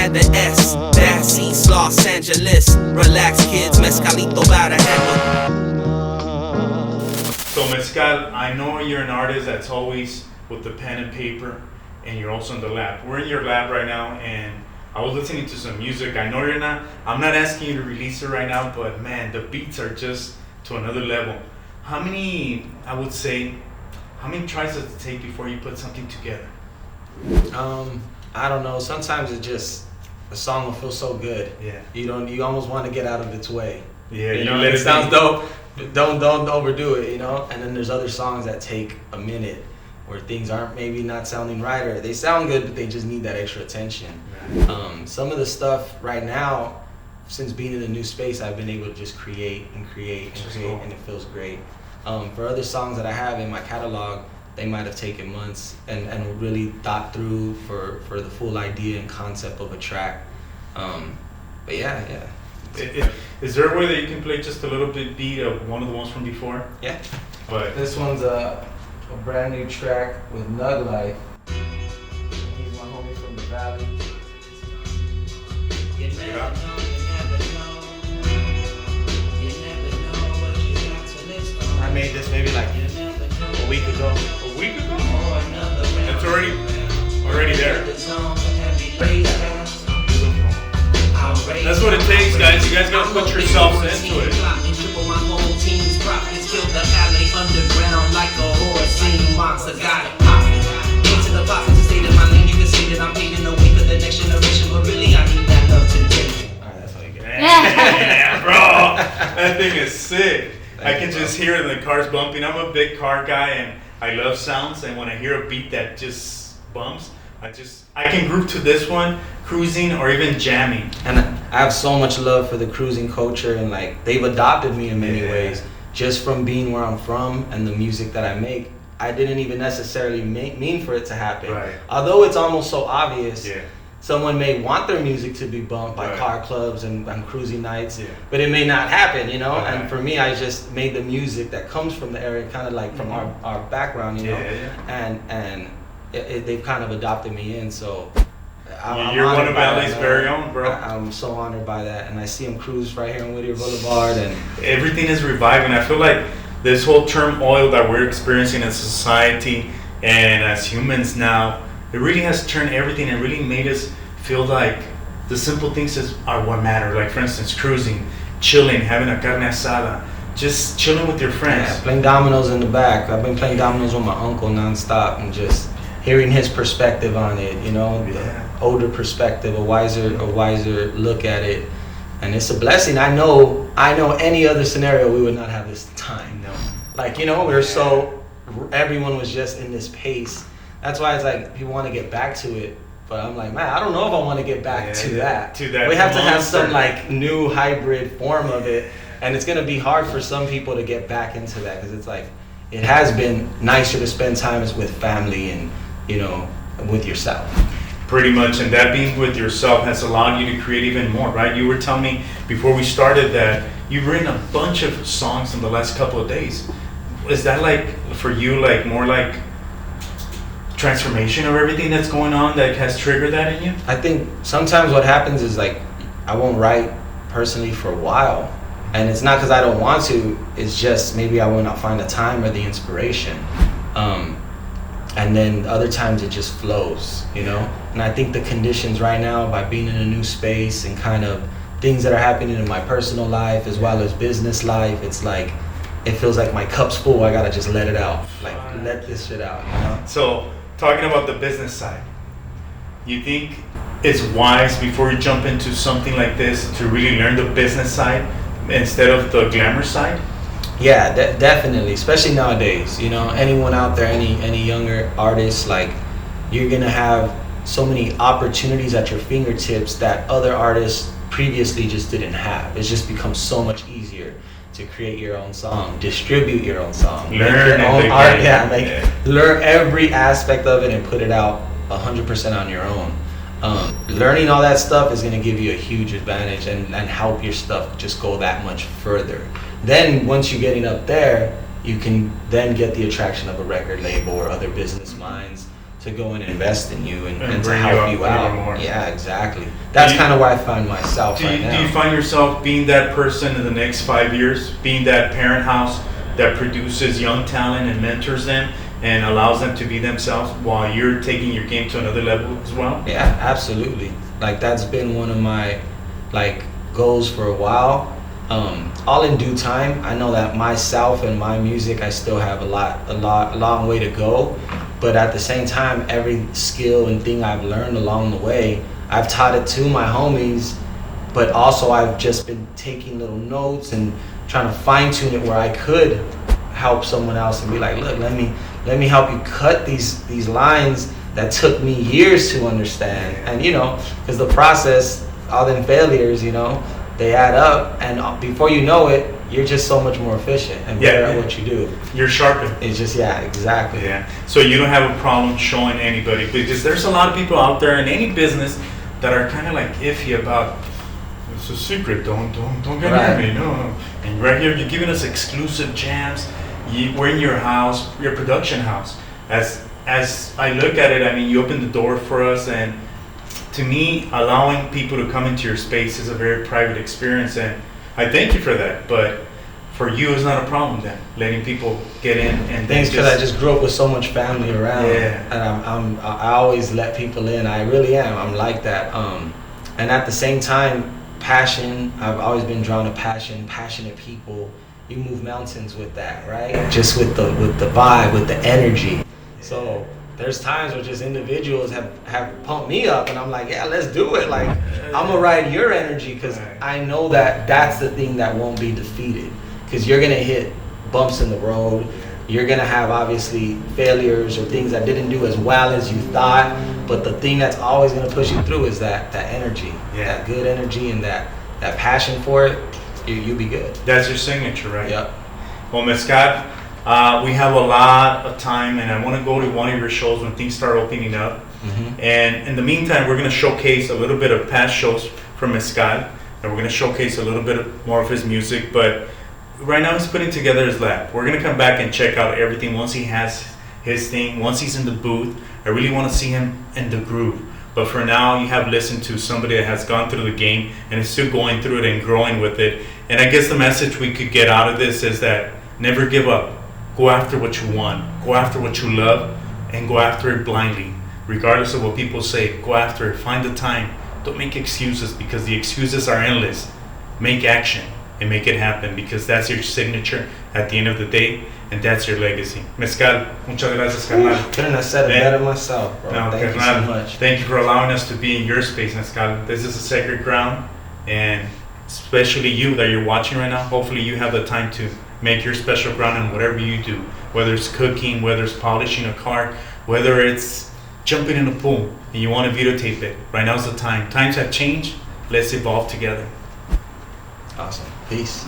add the S. That's East Los Angeles. Relax, kids, Mescalito bout to handle. So Mescal, I know you're an artist that's always with the pen and paper, and you're also in the lab. We're in your lab right now, and I was listening to some music. I know I'm not asking you to release it right now, but man, the beats are just to another level. How many tries does it take before you put something together? I don't know. Sometimes the song will feel so good. Yeah. You almost want to get out of its way. Yeah, you know, it sounds dope. But don't overdo it, you know? And then there's other songs that take a minute where things aren't maybe not sounding right, or they sound good, but they just need that extra attention. Right. Some of the stuff right now, since being in a new space, I've been able to just create, and it feels great. For other songs that I have in my catalog, they might have taken months and really thought through for the full idea and concept of a track. But yeah. Is there a way that you can play just a little bit beat of one of the ones from before? Yeah. But this one's a brand new track with Nug Life. He's my homie from the Valley. I made this maybe like a week ago. A week ago? It's already there. That's what it takes, guys. You guys gotta put yourselves into it. Yeah, bro, that thing is sick. I can just hear it in the cars bumping. I'm a big car guy and I love sounds, and when I hear a beat that just bumps, I can group to this one, cruising or even jamming. And I have so much love for the cruising culture, and like they've adopted me in many ways just from being where I'm from and the music that I make. I didn't even necessarily mean for it to happen. Right. Although it's almost so obvious. Yeah. Someone may want their music to be bumped by car clubs and cruising nights, but it may not happen, you know? Right. And for me, I just made the music that comes from the area, kind of like from our background, you know? And they've kind of adopted me in, so you're one of LA's very own, bro. I'm so honored by that, and I see them cruise right here on Whittier Boulevard, and everything is reviving. I feel like this whole turmoil that we're experiencing as society and as humans now, it really has turned everything and really made us feel like the simple things are what matter. Like, for instance, cruising, chilling, having a carne asada, just chilling with your friends. Yeah, playing dominoes in the back. I've been playing dominoes with my uncle nonstop and just hearing his perspective on it, you know, the older perspective, a wiser look at it. And it's a blessing. I know any other scenario we would not have this time. No. Like, you know, everyone was just in this pace. That's why it's like people want to get back to it, but I'm like, man, I don't know if I want to get back to that. We have to have some like new hybrid form of it, and it's gonna be hard for some people to get back into that because it's like it has been nicer to spend time with family and, you know, with yourself. Pretty much, and that being with yourself has allowed you to create even more, right? You were telling me before we started that you've written a bunch of songs in the last couple of days. Is that like for you, like more like transformation of everything that's going on that has triggered that in you? I think sometimes what happens is like I won't write personally for a while, and it's not because I don't want to, it's just maybe I will not find the time or the inspiration, and then other times it just flows, you know. And I think the conditions right now, by being in a new space and kind of things that are happening in my personal life as well as business life, it's like it feels like my cup's full. I gotta just let it out, like let this shit out, you know? So talking about the business side, you think it's wise before you jump into something like this to really learn the business side instead of the glamour side? Yeah, definitely, especially nowadays. You know, anyone out there, any younger artists, like you're gonna have so many opportunities at your fingertips that other artists previously just didn't have. It's just become so much easier to create your own song, distribute your own song, learn your own art, learn every aspect of it and put it out 100% on your own. Learning all that stuff is going to give you a huge advantage and help your stuff just go that much further. Then once you're getting up there, you can then get the attraction of a record label or other business minds to go and invest in you and to bring help you you up out. even more. Yeah, exactly. That's kind of where I find myself right now. Do you find yourself being that person in the next 5 years, being that parent house that produces young talent and mentors them and allows them to be themselves while you're taking your game to another level as well? Yeah, absolutely. Like that's been one of my like goals for a while. All in due time. I know that myself and my music, I still have a long way to go. But at the same time, every skill and thing I've learned along the way, I've taught it to my homies. But also, I've just been taking little notes and trying to fine tune it where I could help someone else and be like, look, let me help you cut these lines that took me years to understand. And because the process, all them failures, they add up, and before you know it, you're just so much more efficient and better at what you do. You're sharpened. It's just, exactly. Yeah. So you don't have a problem showing anybody, because there's a lot of people out there in any business that are kind of like iffy about, it's a secret, don't get near me, no. And right here, you're giving us exclusive jams. We're in your house, your production house. As I look at it, I mean, you opened the door for us, and to me, allowing people to come into your space is a very private experience, and I thank you for that. But for you, it's not a problem then, letting people get in and thanks, because I just grew up with so much family around, and I always let people in. I really am. I'm like that. And at the same time, passion. I've always been drawn to passion, passionate people. You move mountains with that, right? Just with the vibe, with the energy. So there's times where just individuals have pumped me up, and I'm like, yeah, let's do it. Like, I'm gonna ride your energy, because I know that that's the thing that won't be defeated. Because you're gonna hit bumps in the road. You're gonna have obviously failures or things that didn't do as well as you thought. But the thing that's always gonna push you through is that energy, that good energy, and that passion for it. You'll be good. That's your signature, right? Yep. Well, Mescal, we have a lot of time, and I want to go to one of your shows when things start opening up. Mm-hmm. And in the meantime, we're going to showcase a little bit of past shows from Mescal, and we're going to showcase a little bit more of his music. But right now, he's putting together his lab. We're going to come back and check out everything once he has his thing, once he's in the booth. I really want to see him in the groove. But for now, you have listened to somebody that has gone through the game and is still going through it and growing with it. And I guess the message we could get out of this is that never give up. Go after what you want. Go after what you love, and go after it blindly. Regardless of what people say, go after it. Find the time. Don't make excuses, because the excuses are endless. Make action and make it happen, because that's your signature at the end of the day, and that's your legacy. Mescal, muchas gracias, carnal. Couldn't have said it better myself, bro. No, Thank you so much. Thank you for allowing us to be in your space, Mescal. This is a sacred ground, and especially you that you're watching right now, hopefully you have the time to make your special ground in whatever you do, whether it's cooking, whether it's polishing a car, whether it's jumping in a pool and you want to videotape it. Right now's the time. Times have changed. Let's evolve together. Awesome. Peace.